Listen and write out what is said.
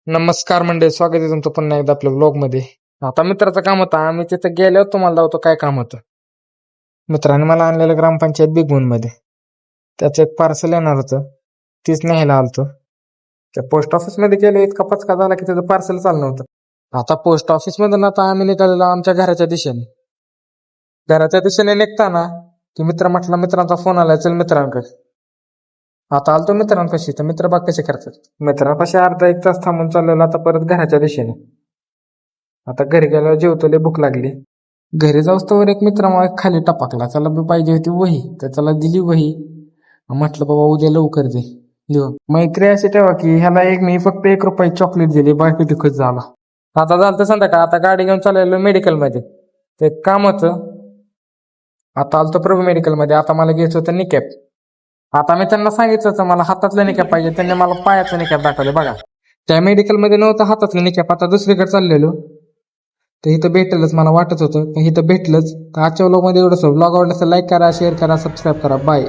नमस्कार मंडळी, स्वागत आहे तुमचं पुन्हा एकदा आपल्या ब्लॉग मध्ये. आता मित्राचं काम होतं, आम्ही तिथे गेल्यावर तुम्हाला दावतो काय काम होतं. मित्राने मला आणलेलं ग्रामपंचायत बिगमून मध्ये त्याचं एक पार्सल येणार होतं, तीच न्यायला आलतो. त्या पोस्ट ऑफिस मध्ये गेलो, इतका पचका झाला की त्याचं पार्सल चाललं नव्हतं. आता पोस्ट ऑफिस मधून आता आम्ही निघालेलो आमच्या घराच्या दिशेने. घराच्या दिशेने निघताना की मित्र म्हटला, मित्रांचा फोन आलाय, चल मित्रांकडे. आता आलतो मित्रांपाशी, तर मित्र बाग कसे करतात. मित्रांपाशी अर्धा एक तास थांबून चाललेलो आता परत घराच्या दिशेने. आता घरी गेल्यावर जेवतो, लय भूक लागली. घरी जाऊस्तोवर एक मित्र मला खाली टपकला, त्याला बी पाहिजे होती वही, तर त्याला दिली वही. म्हटलं बाबा उद्या लवकर दे लिहून. मैत्री अशी ठेवा की ह्याला मी फक्त ₹1 चॉकलेट दिली, बाकी खुश झाला. आता झालं संध्याकाळ, आता गाडी घेऊन चाललेलो मेडिकल मध्ये, ते काम होतं. आता आलतो प्रभू मेडिकल मध्ये. आता मला घ्यायचं होतं निकॅप. आता मी त्यांना सांगितलं होतं मला हातातलं निकॅप पाहिजे, त्यांनी मला पायाचं निकॅप दाखवलं. बघा, त्या मेडिकल मध्ये नव्हतं हातातलं निकॅप. आता दुसरीकडे चाललेलो तर इथं भेटलंच, मला वाटत होतं पण इथं भेटलंच. तर आजच्या व्लॉग मध्ये एवढंच. व्लॉग आवडलं तर लाईक करा, शेअर करा, सबस्क्राईब करा. बाय.